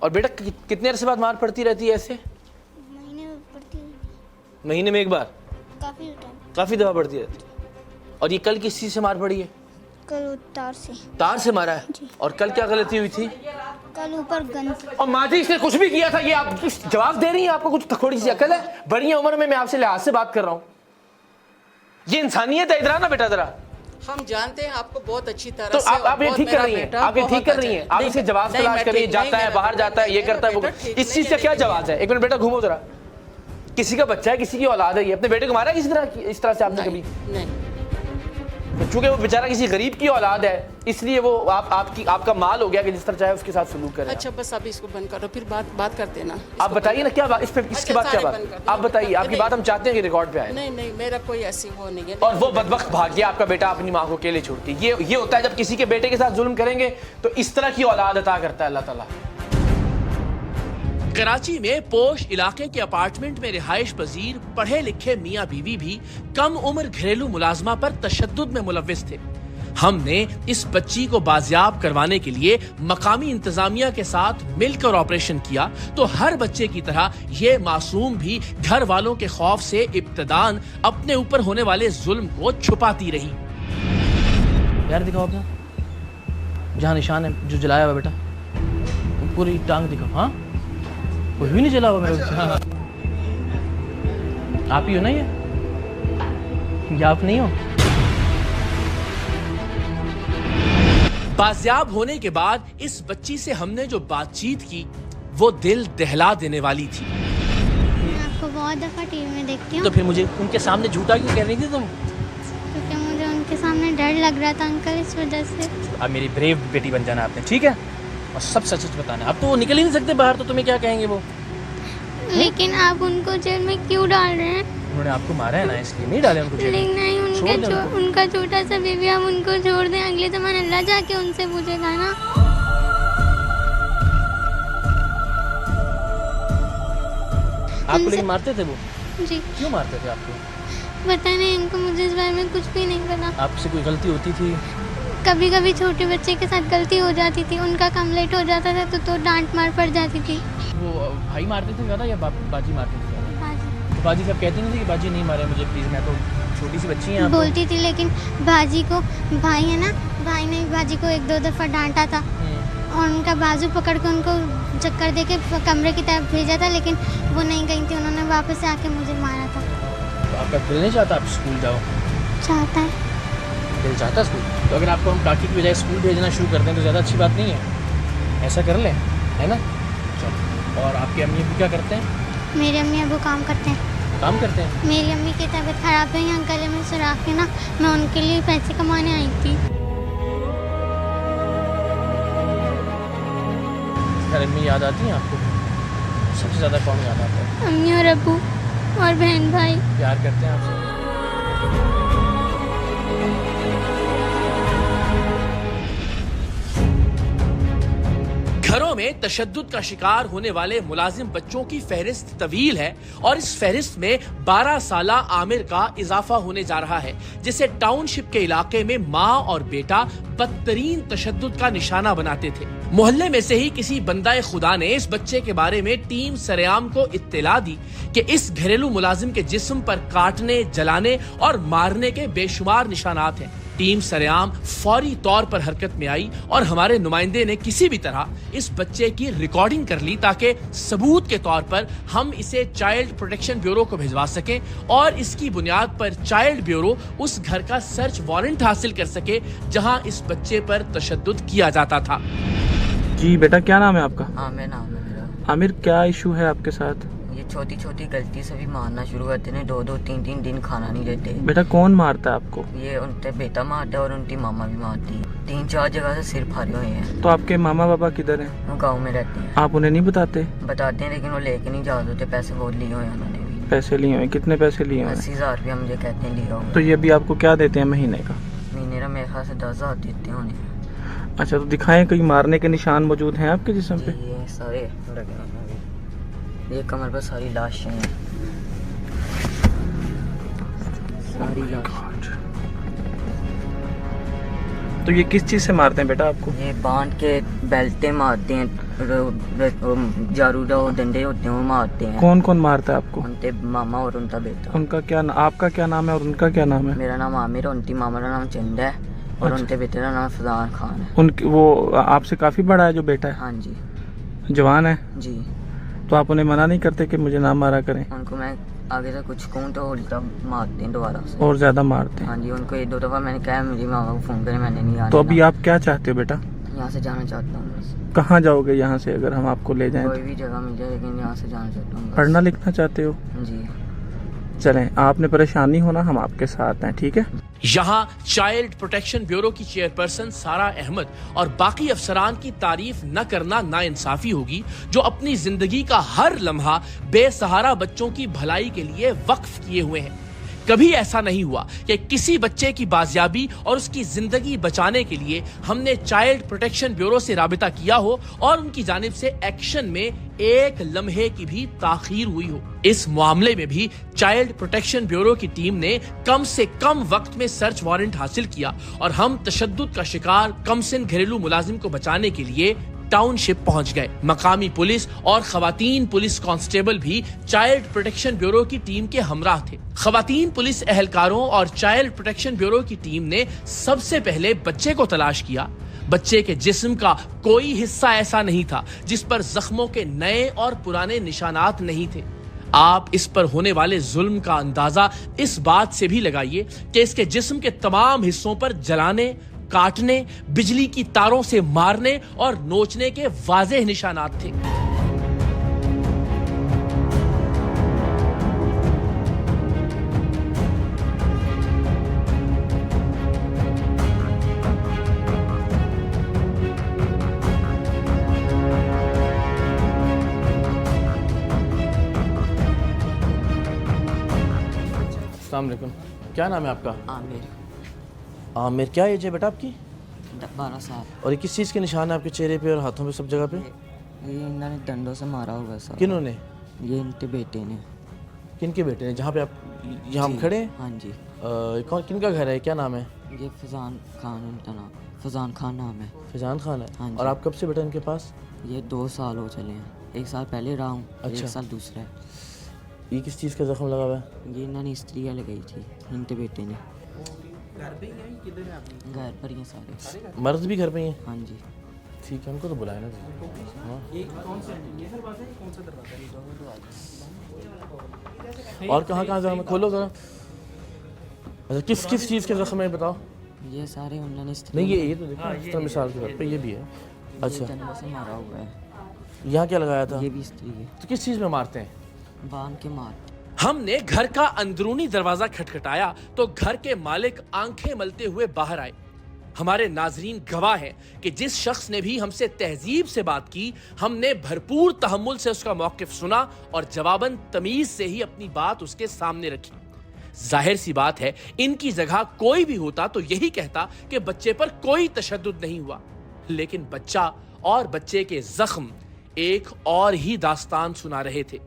और बेटा कितने अरसे बाद मार पड़ती रहती है ऐसे? महीने में पड़ती है, महीने में एक बार? काफ़ी टाइम। काफ़ी दफ़ा पड़ती रहती है। और ये कल किस चीज़ से मार पड़ी है? कल वो तार से। तार से मारा है? और कल क्या गलती हुई थी? कल ऊपर गन। और माँ जी इसने कुछ भी किया था, ये आप जवाब दे रही हैं? आपको कुछ थोड़ी सी अकल है? बड़ी उम्र में मैं आपसे लिहाज से बात कर रहा हूँ, ये इंसानियत है। इधर आना बेटा जरा। हम जानते हैं आपको बहुत अच्छी तरह तो से। आप ये ठीक कर रही हैं, आप ये ठीक कर रही हैं, आप इसे जवाब तलाश करिए, जाता है बाहर जाता है, ये करता है वो। इस चीज से क्या जवाब है? एक मिनट बेटा घूमो जरा। किसी का बच्चा है, किसी की औलाद है, ये अपने बेटे को मारा किसी तरह इस तरह से आपने कभी? नहीं, चूंकि वो बेचारा किसी गरीब की औलाद है, इसलिए वो आपका माल हो गया कि जिस तरह चाहे उसके साथ सलूक करें। अच्छा बस अभी इसको बंद करो, फिर बात करते हैं ना। आप बताइए ना क्या बात, इस पे इसके बाद क्या बात आप बताइए। आपकी बात हम चाहते हैं कि रिकॉर्ड पे आए। नहीं, मेरा कोई ऐसी वो नहीं है। और वो बदबख्त भाग गया आपका बेटा अपनी माँ को अकेले छोड़ के। ये होता है जब किसी के बेटे के साथ जुल्म करेंगे तो इस तरह की औलाद अता करता है अल्लाह ताला। कराची में पोश इलाके के अपार्टमेंट में रिहाइश पजीर पढ़े लिखे मियाँ बीवी भी कम उम्र घरेलू मुलाजमा पर तशद्दुद में मुलव्विस थे। हमने इस बच्ची को बाजियाब करवाने के लिए मकामी इंतजामिया के साथ मिलकर ऑपरेशन किया तो हर बच्चे की तरह ये मासूम भी घर वालों के खौफ से इब्तदान अपने ऊपर होने वाले जुल्म को छुपाती रही। यार दिखाओ अपना, जहाँ निशान है जो जलाया हुआ बेटा, पूरी टांग दिखाओ। हाँ कुछ भी नहीं जला हुआ मेरे। हाँ। आप ही हो ना ये आप नहीं हो? बाजियाब होने के बाद इस बच्ची से हमने जो बातचीत की वो दिल दहला देने वाली थी। मैं आपको बहुत दफ़ा टीवी में देखती हूँ। तो फिर मुझे उनके सामने झूठा क्यों कह रही थी तुम? क्योंकि मुझे उनके सामने डर लग रहा था अंकल, इस वजह से। अब मेरी ब्रेव बेटी बन जाना आपने, ठीक है? और सब सच सच बताना। अब तो वो निकल ही नहीं सकते बाहर, तो तुम्हें क्या कहेंगे वो? लेकिन आप उनको जेल में क्यों डाल रहे हैं? उन्होंने आपको मारा है ना, इसलिए नहीं डाले उनको जेल में। लेकिन नहीं, उनका छोटा सा बेबी, हम उनको छोड़ दें अगले ज़माने, अल्लाह जाके उनसे पूछेगा ना। आपको लेकिन मारते थे वो? जी। क्यों मारते थे आपको? पता नहीं, इनको मुझे इस बारे में कुछ भी नहीं पता। आपसे कोई गलती होती थी? कभी कभी छोटे बच्चे के साथ गलती हो जाती थी, उनका काम लेट हो जाता था तो डांट मार पड़ जाती थी। वो भाई मारते थे ज़्यादा या बाजी मारते थे ज़्यादा? बाजी। तो बाजी सब कहती नहीं थी कि बाजी नहीं मारे मुझे प्लीज़, मैं तो छोटी सी बच्ची हैं आप? बोलती थी, लेकिन बाजी को, भाई है ना, भाई ने बाजी को 1-2 दफ़ा डांटा था और उनका बाजू पकड़ के उनको चक्कर दे के कमरे की तरफ भेजा था, लेकिन वो नहीं गई थी, उन्होंने वापस आके मुझे मारा था। तो आपका दिल नहीं चाहता आप स्कूल जाओ? चाहता है। दिल चाहता स्कूल? तो अगर आपको हम टाकी की बजाय स्कूल भेजना शुरू कर दें तो ज़्यादा अच्छी बात नहीं है? ऐसा कर लें, है ना? चलो। और आपके अम्मी अब्बू क्या करते हैं? मेरे अम्मी अब्बू काम करते हैं। काम करते हैं? मेरी अम्मी की तबीयत ख़राब है, यहाँ गले में सुराख है ना, मैं उनके लिए पैसे कमाने आई थी। घर में याद आती हैं आपको? सबसे ज़्यादा कौन याद आता है? अम्मी और अब्बू और बहन भाई। प्यार करते हैं आपसे? घरों में तशद्दुद का शिकार होने वाले मुलाजिम बच्चों की फहरिस्त तवील है और इस फहरिस्त में 12 साला आमिर का इजाफा होने जा रहा है, जिसे टाउनशिप के इलाके में माँ और बेटा बदतरीन तशद्दुद का निशाना बनाते थे। मोहल्ले में से ही किसी बंदाए खुदा ने इस बच्चे के बारे में टीम सरेआम को इत्तला दी कि इस घरेलू मुलाजिम के जिस्म पर काटने, जलाने और मारने के बेशुमार निशानात हैं। टीम सरेआम फौरी तौर पर हरकत में आई और हमारे नुमाइंदे ने किसी भी तरह इस बच्चे की रिकॉर्डिंग कर ली ताकि सबूत के तौर पर हम इसे चाइल्ड प्रोटेक्शन ब्यूरो को भिजवा सकें और इसकी बुनियाद पर चाइल्ड ब्यूरो उस घर का सर्च वारंट हासिल कर सके जहां इस बच्चे पर तशद्दुद किया जाता था। जी बेटा, क्या नाम है आपका? आमिर नाम है मेरा। आमिर, क्या इशू है आपके साथ? ये छोटी छोटी गलती से भी मारना शुरू करते हैं, 2-2, 3-3 दिन खाना नहीं देते। बेटा कौन मारता है आपको? ये उनके बेटा मारता है और उनकी मामा भी मारती है। 3-4 जगह से सिर फाड़े हुए हैं। तो आपके मामा पापा किधर हैं? वो गाँव में रहते हैं। आप उन्हें नहीं बताते? बताते हैं लेकिन वो लेके नहीं जाते होते, पैसे बहुत लिए हुए हैं उन्होंने भी। पैसे लिए हुए? कितने पैसे लिए हुए? 80,000 रुपया मुझे कहते हैं लिया हुआ। तो ये अभी आपको क्या देते हैं महीने का? महीने का मेरे ख्याल से 10,000 देते हैं उन्हें। अच्छा, तो दिखाएं, कहीं मारने के निशान मौजूद हैं आपके जिस्म पे? ये सारे लगे हैं, ये कमर पर सारी लाशें हैं, सारी लाश। तो ये किस चीज़ से मारते हैं बेटा आपको? ये बांध के बेल्टे मारते हैं, जारू और डंडे होते हैं वो मारते हैं। कौन कौन मारता है आपको? उनके मामा और उनका बेटा। उनका क्या आपका क्या नाम है और उनका क्या नाम है? मेरा नाम आमिर और उनकी मामा का नाम चंद है और उनके बेटे का नाम फजान खान है। उनकी वो आपसे काफी बड़ा है जो बेटा है? हाँ जी। जवान है? जी। तो आप उन्हें मना नहीं करते कि मुझे ना मारा करें? उनको मैं आगे से कुछ कहूँ तो उल्टा मारते हैं दोबारा से और ज्यादा मारते हैं? हाँ जी। उनको 1-2 दफा मैंने कहा मेरी मामा को फोन करें, मैंने नहीं आना। तो अभी आप क्या चाहते हो बेटा? यहाँ से जाना चाहता हूँ बस। कहाँ जाओगे यहाँ से अगर हम आपको ले जाएं? कोई भी जगह मिल जाए लेकिन यहाँ से जाना चाहता हूँ बस। पढ़ना लिखना चाहते हो? जी। चलें, आपने परेशानी होना, हम आपके साथ हैं, ठीक है? यहाँ चाइल्ड प्रोटेक्शन ब्यूरो की चेयरपर्सन सारा अहमद और बाकी अफसरान की तारीफ न करना नाइंसाफी होगी, जो अपनी जिंदगी का हर लम्हा बेसहारा बच्चों की भलाई के लिए वक्फ किए हुए हैं। कभी ऐसा नहीं हुआ कि किसी बच्चे की बाजियाबी और उसकी जिंदगी बचाने के लिए हमने चाइल्ड प्रोटेक्शन ब्यूरो से राबिता किया हो और उनकी जानिब से एक्शन में एक लम्हे की भी ताखीर हुई हो। इस मामले में भी चाइल्ड प्रोटेक्शन ब्यूरो की टीम ने कम से कम वक्त में सर्च वारंट हासिल किया और हम तशद्दुद का शिकार कमसिन घरेलू मुलाजिम को बचाने के लिए टाउनशिप पहुंच गए। मकामी पुलिस और खवातीन पुलिस कांस्टेबल भी चाइल्ड प्रोटेक्शन ब्यूरो की टीम के हमराह थे। खवातीन पुलिस एहलकारों और चाइल्ड प्रोटेक्शन ब्यूरो की टीम ने सबसे पहले बच्चे को तलाश किया। बच्चे के जिस्म का कोई हिस्सा ऐसा नहीं था जिस पर जख्मों के नए और पुराने निशानात नहीं थे। आप इस पर होने वाले जुल्म का अंदाजा इस बात से भी लगाइए कि इसके जिस्म के तमाम हिस्सों पर जलाने, काटने, बिजली की तारों से मारने और नोचने के वाज़ेह निशानात थे। अस्सलाम वालेकुम, क्या नाम है आपका? आमिर। आमिर, क्या एज है बेटा आपकी? 12 साल। और ये किस चीज़ के निशान है आपके चेहरे पे और हाथों पे, सब जगह पे? ये इन्होंने डंडों से मारा हुआ है सर। किन्होंने? ये इनके बेटे ने। किनके बेटे ने? जहाँ पे आप यहाँ हम खड़े हैं? हाँ जी। कौन, किनका घर है, क्या नाम है? ये फजान खान उनका नाम, फजान खान नाम है। फैजान खान है। हाँ जी। और आप कब से बेटा इनके पास? ये 2 साल हो चले हैं। 1 साल पहले रहा हूँ, अच्छा। 1 साल दूसरा है। ये किस चीज़ का जख्म लगा हुआ है? ये इन्होंने स्त्री लगाई थी इनके बेटे ने। घर पर ही हैं सारे। मर्द भी घर पे ही हैं? हाँ जी। ठीक है, उनको तो बुलाए ना। हाँ। और कहाँ कहाँ जख्म, खोलो जरा। अच्छा, किस किस चीज़ के जख्म है बताओ? ये सारे उन्होंने नहीं, ये तो देखो इस तरह मिसाल के तौर पे ये भी है। अच्छा, डंडों से मारा हुआ है। यहाँ क्या लगाया था? ये भी स्त्री है। तो किस चीज़ में मारते हैं? बांध के मार। हमने घर का अंदरूनी दरवाजा खटखटाया तो घर के मालिक आंखें मलते हुए बाहर आए। हमारे नाजरीन गवाह हैं कि जिस शख्स ने भी हमसे तहजीब से बात की, हमने भरपूर तहम्मुल से उसका मौक़िफ़ सुना और जवाबन तमीज से ही अपनी बात उसके सामने रखी। जाहिर सी बात है, इनकी जगह कोई भी होता तो यही कहता कि बच्चे पर कोई तशद्दुद नहीं हुआ, लेकिन बच्चा और बच्चे के जख्म एक और ही दास्तान सुना रहे थे।